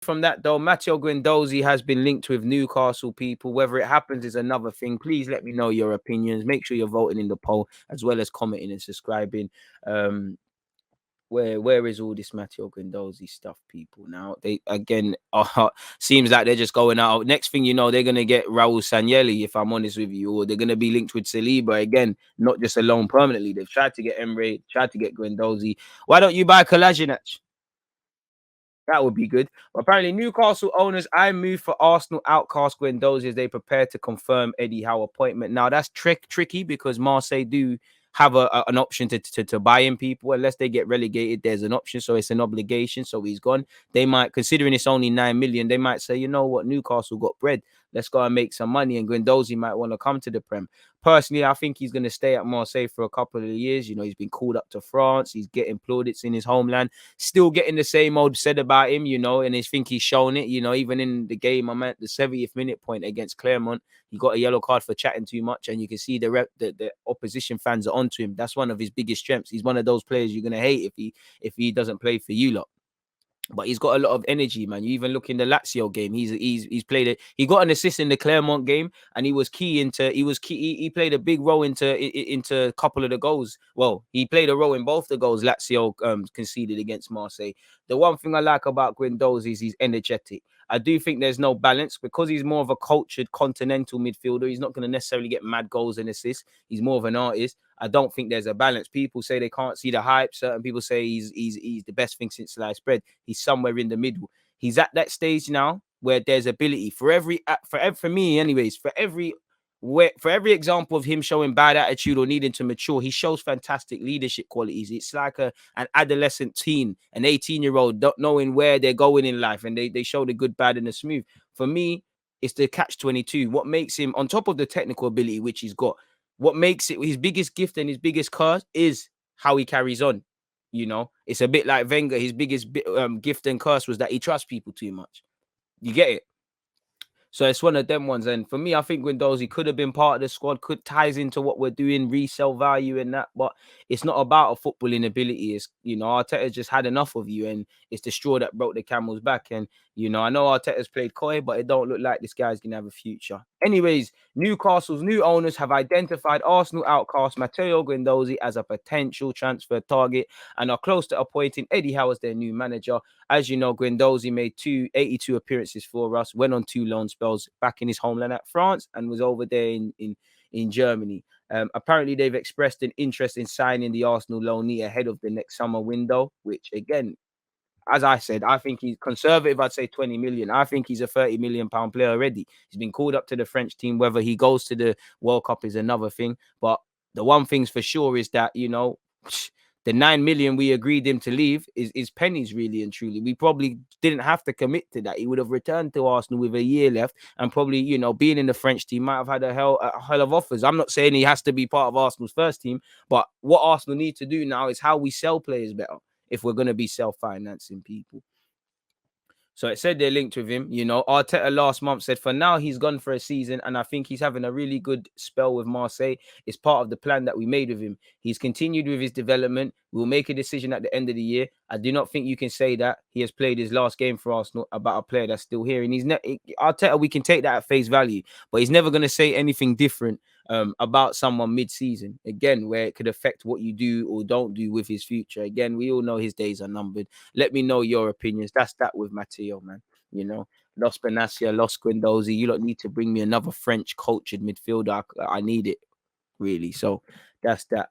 from that though, Mattéo Guendouzi has been linked with Newcastle people. Whether it happens is another thing. Please let me know your opinions. Make sure you're voting in the poll as well as commenting and subscribing. Um, where is all this Mattéo Guendouzi stuff, people? Now they again seems like they're just going out. Next thing you know, they're gonna get Raul Sanllehi, if I'm honest with you, or they're gonna be linked with Saliba again, not just alone permanently. They've tried to get Emre, tried to get Guendouzi. Why don't you buy Kolasinac? That would be good. But apparently, Newcastle owners, I move for Arsenal outcast Guendouzi as they prepare to confirm Eddie Howe appointment. Now, that's tricky because Marseille do have an option to buy in people. Unless they get relegated, there's an option. So it's an obligation. So he's gone. They might, considering it's only 9 million, they might say, you know what, Newcastle got bread. Let's go and make some money. And Guendouzi might want to come to the Prem. Personally, I think he's going to stay at Marseille for a couple of years. You know, he's been called up to France. He's getting plaudits in his homeland. Still getting the same old said about him, you know, and I think he's shown it, you know, even in the game, I'm at the 70th minute point against Clermont. He got a yellow card for chatting too much, and you can see the opposition fans are onto him. That's one of his biggest strengths. He's one of those players you're going to hate if he doesn't play for you lot. But he's got a lot of energy, man. You even look in the Lazio game. He's played it. He got an assist in the Clermont game, and he was key into. He played a big role into a couple of the goals. Well, he played a role in both the goals Lazio conceded against Marseille. The one thing I like about Guendouzi is he's energetic. I do think there's no balance because he's more of a cultured continental midfielder. He's not going to necessarily get mad goals and assists. He's more of an artist. I don't think there's a balance. People say they can't see the hype. Certain people say he's the best thing since sliced bread. He's somewhere in the middle. He's at that stage now where there's ability for me, anyways. For every example of him showing bad attitude or needing to mature, he shows fantastic leadership qualities. It's like an adolescent teen, an 18-year-old, not knowing where they're going in life, and they show the good, bad, and the smooth. For me, it's the catch-22. What makes him, on top of the technical ability which he's got, what makes it his biggest gift and his biggest curse is how he carries on. You know, it's a bit like Wenger. His biggest gift and curse was that he trusts people too much. You get it? So it's one of them ones. And for me, I think Guendouzi could have been part of the squad, could ties into what we're doing, resale value and that. But it's not about a footballing ability. It's, you know, Arteta just had enough of you, and it's the straw that broke the camel's back. And, you know, I know Arteta's played coy, but it don't look like this guy's going to have a future. Anyways, Newcastle's new owners have identified Arsenal outcast Mattéo Guendouzi as a potential transfer target and are close to appointing Eddie Howe as their new manager. As you know, Guendouzi made 82 appearances for us, went on 2 loan spells back in his homeland at France, and was over there in Germany. Apparently, they've expressed an interest in signing the Arsenal loanee ahead of the next summer window, which, again, as I said, I think he's conservative. I'd say 20 million. I think he's a 30 million pound player already. He's been called up to the French team. Whether he goes to the World Cup is another thing. But the one thing's for sure is that, you know, the 9 million we agreed him to leave is pennies, really and truly. We probably didn't have to commit to that. He would have returned to Arsenal with a year left, and probably, you know, being in the French team might have had a hell of offers. I'm not saying he has to be part of Arsenal's first team, but what Arsenal need to do now is how we sell players better if we're going to be self-financing people. So it said they're linked with him. You know, Arteta last month said for now he's gone for a season, and I think he's having a really good spell with Marseille. It's part of the plan that we made with him. He's continued with his development. We'll make a decision at the end of the year. I do not think you can say that he has played his last game for Arsenal about a player that's still here. And Arteta, we can take that at face value, but he's never going to say anything different about someone mid-season, again, where it could affect what you do or don't do with his future. Again, we all know his days are numbered. Let me know your opinions. That's that with Mattéo, man. You know, lost Benacia, lost Guendouzi. You don't need to bring me another French cultured midfielder. I need it, really. So that's that.